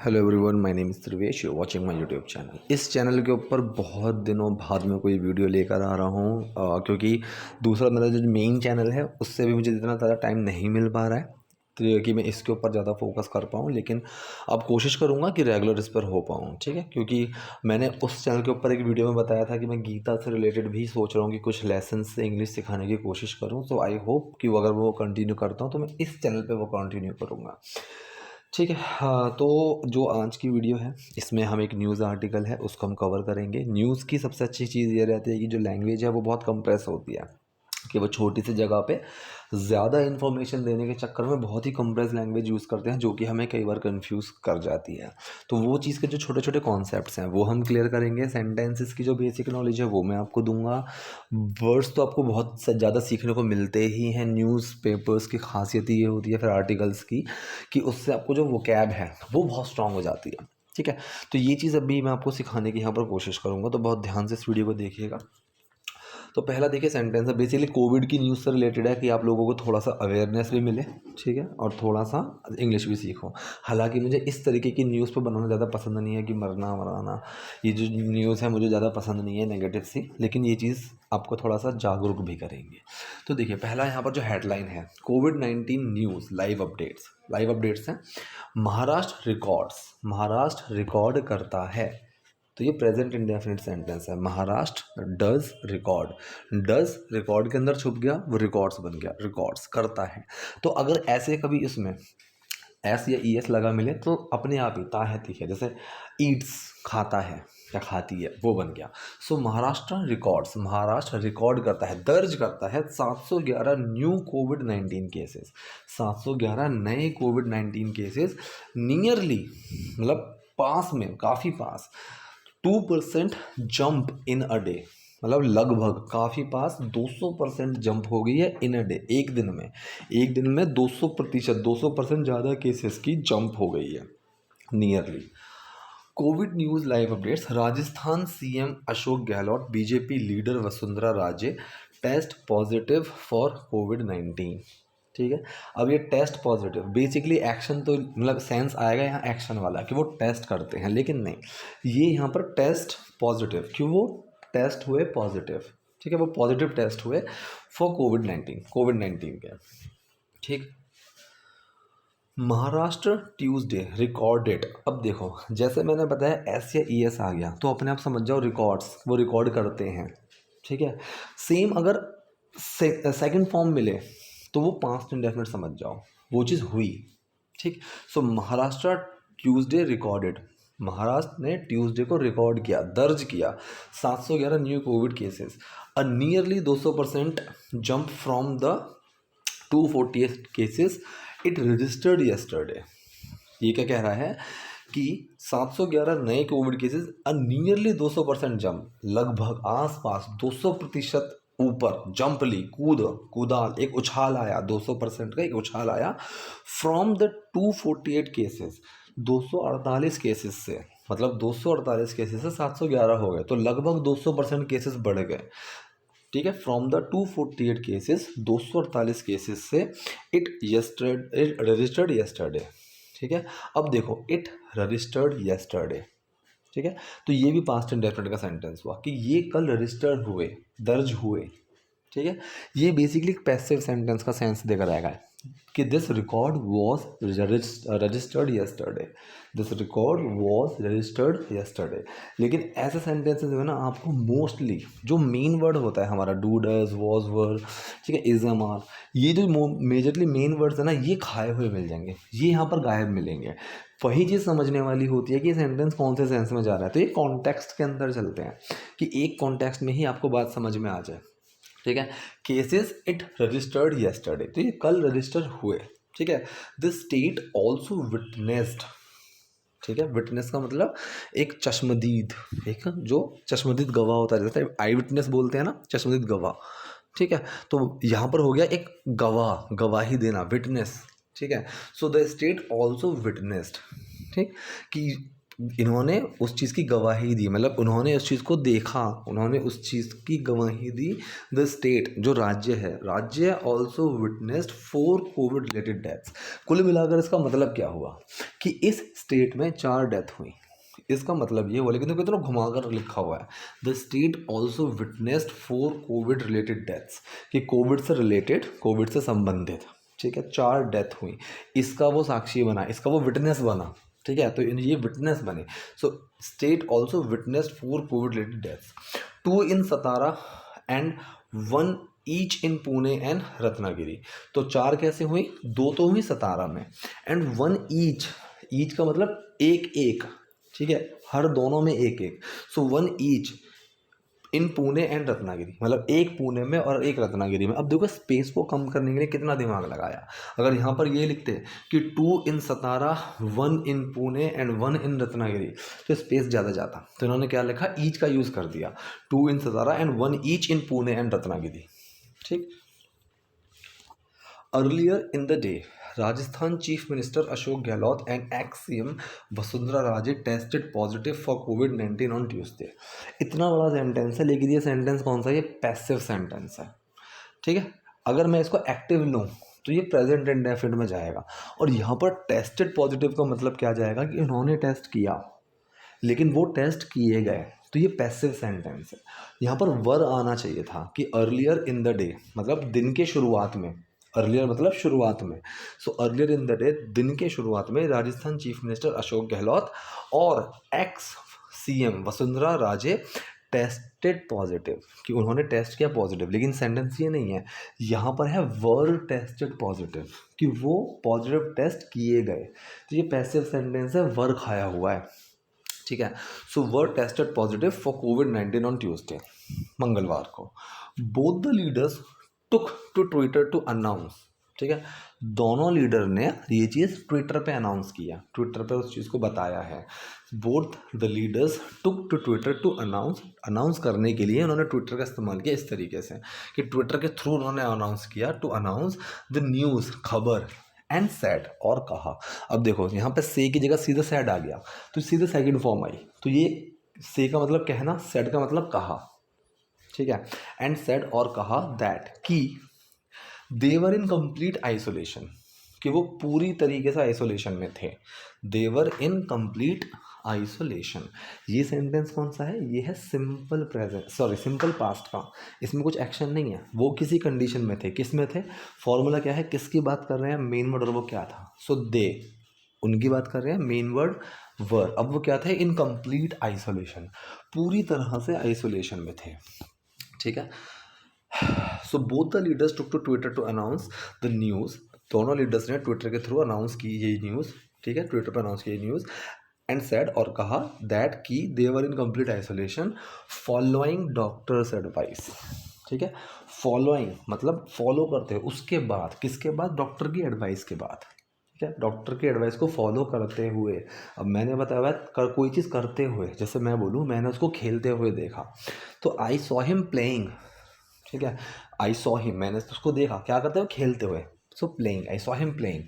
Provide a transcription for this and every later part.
Hello everyone, my name is Dhruvesh, you watching my YouTube channel. इस channel के ऊपर बहुत दिनों बाद में कोई वीडियो लेकर आ रहा हूँ क्योंकि दूसरा मेरा जो मेन चैनल है उससे भी मुझे इतना ज़्यादा टाइम नहीं मिल पा रहा है तो कि मैं इसके ऊपर ज़्यादा फोकस कर पाऊँ। लेकिन अब कोशिश करूँगा कि रेगुलर इस पर हो पाऊँ, ठीक है। क्योंकि मैंने उस चैनल के ऊपर एक वीडियो में बताया था कि मैं गीता से रिलेटेड भी सोच रहा हूँ कि कुछ लेसन से इंग्लिश सिखाने की कोशिश करूँ। तो आई होप कि अगर वो कंटिन्यू करता हूँ तो मैं इस चैनल पर वो कंटिन्यू करूँगा, ठीक है। हाँ, तो जो आज की वीडियो है इसमें हम एक न्यूज़ आर्टिकल है उसको हम कवर करेंगे। न्यूज़ की सबसे अच्छी चीज़ ये रहती है कि जो लैंग्वेज है वो बहुत कंप्रेस होती है, कि वो छोटी सी जगह पे ज़्यादा इन्फॉर्मेशन देने के चक्कर में बहुत ही कंप्रेस लैंग्वेज यूज़ करते हैं, जो कि हमें कई बार कंफ्यूज कर जाती है। तो वो चीज़ के जो छोटे छोटे कॉन्सेप्ट्स हैं वो हम क्लियर करेंगे। सेंटेंसेस की जो बेसिक नॉलेज है वो मैं आपको दूंगा। वर्ड्स तो आपको बहुत ज़्यादा सीखने को मिलते ही हैं। न्यूज़पेपर्स की खासियत ये होती है, फिर आर्टिकल्स की, कि उससे आपको जो वोकैब है वो बहुत स्ट्रांग हो जाती है, ठीक है। तो ये चीज़ अभी मैं आपको सिखाने की यहाँ पर कोशिश करूँगा, तो बहुत ध्यान से इस वीडियो को देखिएगा। तो पहला देखिए सेंटेंस है, बेसिकली कोविड की न्यूज़ से रिलेटेड है कि आप लोगों को थोड़ा सा अवेयरनेस भी मिले, ठीक है, और थोड़ा सा इंग्लिश भी सीखो। हालांकि मुझे इस तरीके की न्यूज़ पे बनाना ज़्यादा पसंद नहीं है कि मरना मराना, ये जो न्यूज़ है मुझे ज़्यादा पसंद नहीं है, नेगेटिव सी, लेकिन ये चीज़ आपको थोड़ा सा जागरूक भी करेंगे। तो देखिए पहला यहाँ पर जो हेडलाइन है, कोविड-19 न्यूज़ लाइव अपडेट्स हैं। महाराष्ट्र रिकॉर्ड करता है। तो ये प्रेजेंट इंडेफिनिट सेंटेंस है। महाराष्ट्र डज रिकॉर्ड के अंदर छुप गया, वो रिकॉर्ड्स बन गया, रिकॉर्ड्स करता है। तो अगर ऐसे कभी इसमें एस या ई एस लगा मिले तो अपने आप ही ता है तीख है, जैसे ईट्स खाता है या खाती है, वो बन गया। सो महाराष्ट्र रिकॉर्ड करता है, दर्ज करता है 711 न्यू कोविड-19 केसेस, 711 नए कोविड-19 केसेस। नियरली मतलब पास में, काफ़ी पास, 2% जंप इन अ डे, मतलब लगभग काफ़ी पास 200% जंप हो गई है इन अ डे, एक दिन में 200%, 200% ज़्यादा केसेस की जंप हो गई है nearly. Covid news live updates. Rajasthan CM Ashok Gehlot, BJP leader Vasundhara Raje test positive for कोविड-19, ठीक है। अब ये टेस्ट पॉजिटिव, बेसिकली एक्शन तो मतलब सेंस आएगा यहाँ एक्शन वाला कि वो टेस्ट करते हैं, लेकिन नहीं, ये यहाँ पर टेस्ट पॉजिटिव, क्यों वो टेस्ट हुए पॉजिटिव, ठीक है, वो पॉजिटिव टेस्ट हुए फॉर कोविड-19 के, ठीक। Maharashtra Tuesday recorded. अब देखो जैसे मैंने बताया एस या ई एस आ गया तो अपने आप समझ जाओ रिकॉर्ड्स, वो रिकॉर्ड करते हैं, ठीक है। सेम अगर सेकंड फॉर्म मिले तो वो पास्ट इंडेफिनिट समझ जाओ, वो चीज़ हुई, ठीक। सो महाराष्ट्र ट्यूसडे रिकॉर्डेड, महाराष्ट्र ने ट्यूसडे को रिकॉर्ड किया, दर्ज किया 711 new Covid cases, a nearly 200% jump from the 248 cases it registered yesterday. ये क्या कह रहा है कि 711 नए कोविड केसेस, नियरली 200% जंप, लगभग आसपास 200% ऊपर, जंप ली, कूदा, एक उछाल आया, 200% का एक उछाल आया फ्रॉम द 248 केसेस, 248 केसेस से, मतलब 248 केसेस से 711 हो गए, तो लगभग 200% केसेस बढ़ गए, ठीक है। फ्रॉम द 248 केसेस, 248 केसेस से इट रजिस्टर्ड यस्टरडे, ठीक है। अब देखो इट रजिस्टर्ड यस्टरडे, ठीक है। तो ये भी पास्ट इंडेफिनिट का सेंटेंस हुआ कि ये कल रजिस्टर्ड हुए, दर्ज हुए, ठीक है। ये बेसिकली एक पैसिव सेंटेंस का सेंस देकर आएगा कि this record was registered yesterday, this record was registered yesterday. लेकिन ऐसे सेंटेंसेस जो है ना, आपको मोस्टली जो मेन वर्ड होता है हमारा, डू डज वॉज वर, ठीक है, इज एम आर, ये जो मेजरली मेन वर्ड्स है ना, ये खाए हुए मिल जाएंगे, ये यहाँ पर गायब मिलेंगे। वही चीज़ समझने वाली होती है कि सेंटेंस कौन से सेंस में जा रहा है। तो ये कॉन्टेक्स्ट के अंदर चलते हैं कि एक कॉन्टेक्स्ट में ही आपको बात समझ में आ जाए, ठीक है। केसेस इट रजिस्टर्ड यस्टरडे, तो ये कल रजिस्टर हुए, ठीक है। द स्टेट ऑल्सो विटनेस्ड, ठीक है। विटनेस का मतलब एक चश्मदीद, एक जो चश्मदीद गवाह होता है, जैसे आई विटनेस बोलते हैं ना, चश्मदीद गवाह, ठीक है। तो यहाँ पर हो गया एक गवाह, गवाही देना, विटनेस, ठीक है। So the state also witnessed, ठीक, कि इन्होंने उस चीज़ की गवाही दी, मतलब उन्होंने उस चीज़ को देखा, उन्होंने उस चीज़ की गवाही दी। द स्टेट जो राज्य है, राज्य also witnessed 4 Covid related deaths. कुल मिलाकर इसका मतलब क्या हुआ कि इस स्टेट में 4 डेथ हुई। इसका मतलब ये हुआ, लेकिन देखो इतना घुमाकर लिखा हुआ है, the state also witnessed 4 Covid related deaths, कि कोविड से रिलेटेड, कोविड से संबंधित, ठीक है, 4 डेथ हुई। इसका वो साक्षी बना, इसका वो विटनेस बना, ठीक है, तो ये विटनेस बने। So state also witnessed 4 Covid related deaths, 2 in Satara and 1 each in Pune and Ratnagiri. तो 4 कैसे हुई, 2 तो हुई सतारा में एंड 1 ईच, ईच का मतलब एक एक, ठीक है, हर दोनों में एक एक। सो 1 each in Pune and Ratnagiri, मतलब एक पुणे में और एक रत्नागिरी में। अब देखो स्पेस को कम करने के लिए कितना दिमाग लगाया। अगर यहाँ पर ये लिखते हैं कि 2 in Satara, 1 in Pune and 1 इन रत्नागिरी, तो स्पेस ज़्यादा जाता। तो इन्होंने क्या लिखा, ईच का यूज़ कर दिया, 2 in Satara and 1 each in Pune and Ratnagiri, ठीक। Earlier in the day, Rajasthan chief minister Ashok Gehlot and ex CM Vasundhara Raje tested positive for कोविड-19 ऑन ट्यूसडे। इतना बड़ा सेंटेंस है, लेकिन ये सेंटेंस कौन सा है, ये पैसिव सेंटेंस है, ठीक है। अगर मैं इसको एक्टिव लूँ तो ये प्रेजेंट इंडेफिनिट में जाएगा, और यहाँ पर टेस्टेड पॉजिटिव का मतलब क्या जाएगा कि इन्होंने टेस्ट किया, लेकिन वो टेस्ट किए गए, तो ये पैसिव सेंटेंस है। यहाँ पर वर आना चाहिए था कि अर्लियर इन द डे, मतलब दिन के शुरुआत में, अर्लियर मतलब शुरुआत में। So earlier in the day, दिन के शुरुआत में राजस्थान चीफ मिनिस्टर अशोक गहलोत और x CM Vasundhara Raje tested positive, कि उन्होंने टेस्ट किया पॉजिटिव, लेकिन सेंटेंस ये नहीं है, यहाँ पर है वर टेस्टेड पॉजिटिव, कि वो पॉजिटिव टेस्ट किए गए। तो ये पैसिव सेंटेंस है, वर खाया हुआ है, ठीक है। So were tested positive for कोविड-19 ऑन ट्यूसडे, मंगलवार को। Both the leaders took to Twitter to announce, ठीक है, दोनों लीडर ने ये चीज़ ट्विटर पे अनाउंस किया, ट्विटर पे उस चीज़ को बताया है। Both the leaders took to Twitter to announce, announce करने के लिए उन्होंने ट्विटर का इस्तेमाल किया इस तरीके से कि ट्विटर के थ्रू उन्होंने अनाउंस किया, टू अनाउंस द न्यूज़, खबर, एंड सैड, और कहा। अब देखो यहाँ पे से की जगह सीधा सैड आ गया, तो सीधे सेकंड फॉर्म आई, तो ये से का मतलब कहना, सैड का मतलब कहा, ठीक है। एंड सैड, और कहा, दैट, कि देवर इन कंप्लीट आइसोलेशन, कि वो पूरी तरीके से आइसोलेशन में थे, देवर इन कंप्लीट आइसोलेशन। ये सेंटेंस कौन सा है, ये है simple present, sorry simple past का, इसमें कुछ एक्शन नहीं है। वो किसी कंडीशन में थे, किस में थे, फॉर्मूला क्या है, किसकी बात कर रहे हैं, मेन वर्ड, और वो क्या था, सो दे, उनकी बात कर रहे हैं, मेन वर्ड वर। अब वो क्या थे, इन कंप्लीट आइसोलेशन, पूरी तरह से आइसोलेशन में थे, ठीक है। So both the leaders took to Twitter to announce the news, दोनों लीडर्स ने ट्विटर के थ्रू अनाउंस की ये न्यूज़, ठीक है, ट्विटर पर अनाउंस की ये न्यूज़। एंड सेड, और कहा, दैट, की they were in complete isolation following doctors advice, ठीक है। फॉलोइंग मतलब फॉलो करते हुए, उसके बाद, किसके बाद, डॉक्टर की एडवाइस के बाद, ठीक है, डॉक्टर की एडवाइस को फॉलो करते हुए। अब मैंने बताया कोई चीज़ करते हुए, जैसे मैं बोलूँ मैंने उसको खेलते हुए देखा, तो आई सॉ हिम प्लेइंग, ठीक है, आई सॉ हिम, मैंने उसको देखा क्या करते हुए, खेलते हुए, सो playing, I saw him playing.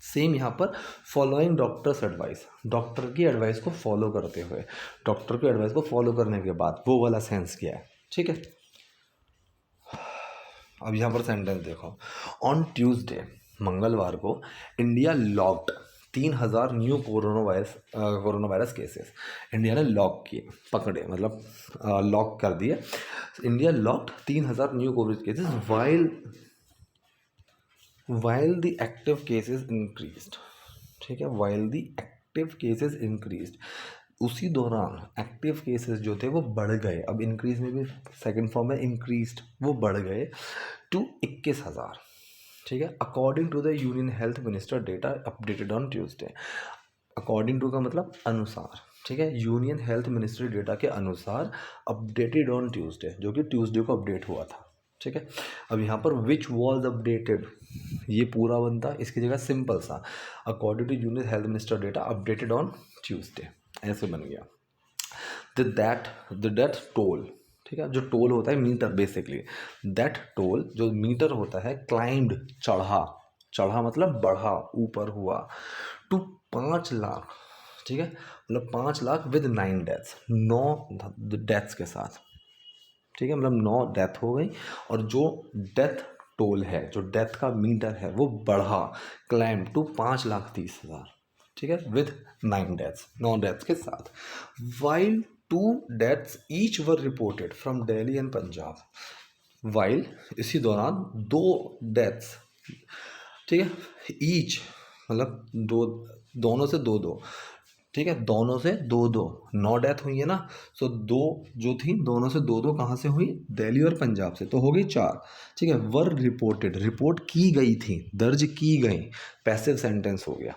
Same यहाँ पर फॉलोइंग डॉक्टर्स एडवाइस, डॉक्टर की एडवाइस को फॉलो करते हुए, डॉक्टर की एडवाइस को फॉलो करने के बाद, वो वाला सेंस किया है, ठीक है। अब यहाँ पर सेंटेंस देखो, ऑन ट्यूसडे, मंगलवार को, India locked 3,000 new corona virus cases, India ने लॉक किए, पकड़े, मतलब लॉक कर दिए, India locked 3,000 new Covid cases while the active cases increased, ठीक है, while the active cases increased, उसी दौरान एक्टिव केसेस जो थे वो बढ़ गए। अब इंक्रीज में भी सेकंड फॉर्म है इंक्रीज्ड, वो बढ़ गए टू 21,000, ठीक है, according to the union health minister data updated on Tuesday. According to का मतलब अनुसार, ठीक है, यूनियन हेल्थ मिनिस्ट्री डेटा के अनुसार, अपडेटेड ऑन ट्यूसडे, जो कि ट्यूसडे को अपडेट हुआ था, ठीक है। अब यहाँ पर विच वॉज अपडेटेड, ये पूरा बनता, इसकी जगह सिंपल सा, according to union health minister data updated on Tuesday, ऐसे बन गया। द डेथ टोल, ठीक है, जो टोल होता है मीटर बेसिकली, दैट टोल जो मीटर होता है, क्लाइंब्ड, चढ़ा, चढ़ा मतलब बढ़ा, ऊपर हुआ, टू 5 लाख, ठीक है, मतलब 5 लाख विद 9 डेथ्स, 9 डेथ्स के साथ। ठीक है, मतलब 9 डेथ हो गई और जो डेथ टोल है, जो डेथ का मीटर है वो बढ़ा, क्लाइम टू 5,30,000। ठीक है, विद 9 डेथ्स, 9 डेथ्स के साथ। While 2 deaths each were reported from Delhi and Punjab. While, इसी दौरान 2 डेथ्स, ठीक है, ईच मतलब दो, दोनों से दो दो, ठीक है, दोनों से दो दो, 9 डेथ हुई है ना, सो 2 जो थी दोनों से दो दो कहाँ से हुई, दिल्ली और पंजाब से, तो हो गई 4। ठीक है, वर रिपोर्टेड, रिपोर्ट की गई थी, दर्ज की गई, पैसिव सेंटेंस हो गया।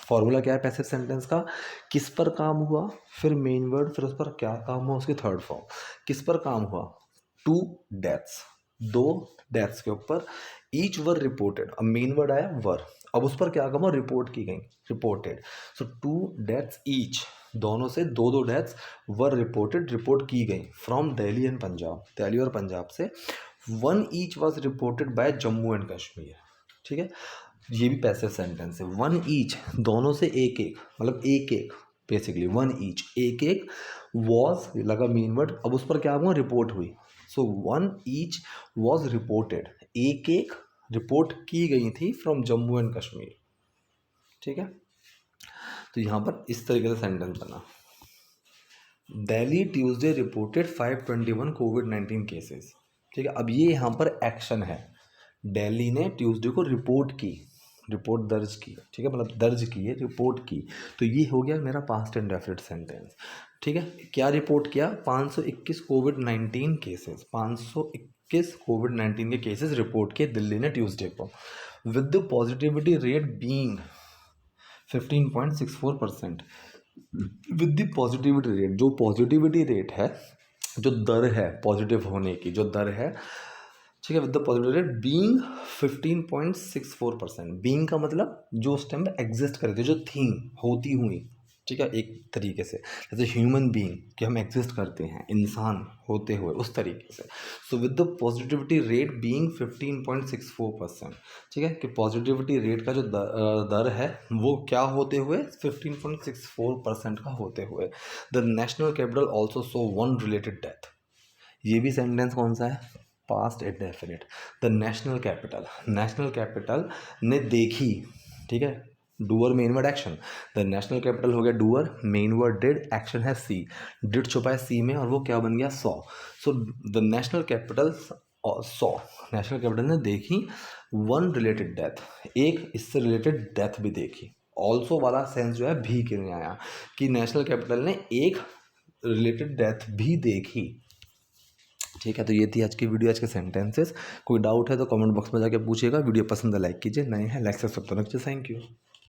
फॉर्मूला क्या है पैसिव सेंटेंस का, किस पर काम हुआ, फिर मेन वर्ड, फिर उस पर क्या काम हुआ, उसकी थर्ड फॉर्म। किस पर काम हुआ, 2 डेथ्स, 2 डेथ्स के ऊपर, ईच वर रिपोर्टेड, अब मेन वर्ड आया वर, अब उस पर क्या काम हुआ, रिपोर्ट की गई, रिपोर्टेड। सो 2 डेथ्स ईच, दोनों से दो दो डेथ्स, वर रिपोर्टेड, रिपोर्ट की गई, फ्रॉम दिल्ली एंड पंजाब, दिल्ली और पंजाब से। 1 each was reported by Jammu and Kashmir. ठीक है, ये भी पैसिव सेंटेंस है। 1 ईच, दोनों से एक एक, मतलब एक एक, बेसिकली 1 ईच, एक एक, वॉज लगा मेन वर्ड, अब उस पर क्या हुआ, रिपोर्ट हुई। सो 1 ईच वॉज रिपोर्टेड, एक एक रिपोर्ट की गई थी फ्रॉम जम्मू एंड कश्मीर। ठीक है, तो यहाँ पर इस तरीके से सेंटेंस बना। दिल्ली ट्यूसडे रिपोर्टेड 521 कोविड-19 केसेस। ठीक है, अब ये यहाँ पर एक्शन है, दिल्ली ने ट्यूसडे को रिपोर्ट की, रिपोर्ट दर्ज की। ठीक है, मतलब दर्ज की है, रिपोर्ट की, तो ये हो गया मेरा पास्ट इंडेफिनिट सेंटेंस। ठीक है, क्या रिपोर्ट किया, 521 कोविड-19 केसेस, 521 कोविड-19 के केसेस रिपोर्ट किए दिल्ली ने ट्यूसडे को, with the positivity rate being 15.64%। With the positivity rate, जो पॉजिटिविटी रेट है, जो दर है पॉजिटिव होने की, जो दर है, ठीक है, with the positive rate being 15.64%। Being का मतलब जो उस टाइम पे एग्जिस्ट कर रही थी, जो थी, होती हुई, ठीक है, एक तरीके से जैसे ह्यूमन बीइंग कि हम एग्जिस्ट करते हैं, इंसान होते हुए, उस तरीके से। So with the positivity rate being 15.64%। ठीक है, कि पॉजिटिविटी रेट का जो दर है वो क्या होते हुए, 15.64% का होते हुए। The national capital also so 1 related death. ये भी सेंटेंस कौन सा है, past indefinite. The national capital, national capital ने देखी, ठीक है, doer main word action, the national capital हो गया doer, main word did, action है सी, डिड छुपा है सी में और वो क्या बन गया, saw. So the national capital saw, national capital ने देखी 1 रिलेटेड डेथ, एक इससे रिलेटेड डेथ भी देखी। ऑल्सो वाला सेंस जो है भी के लिए आया कि नेशनल कैपिटल ने एक रिलेटेड डेथ भी देखी। ठीक है, तो ये थी आज की वीडियो, आज के सेंटेंसेस। कोई डाउट है तो कमेंट बॉक्स में जाके पूछिएगा। वीडियो पसंद है लाइक कीजिए, नए हैं लाइक सब्सक्राइब तो रखिए। Thank you.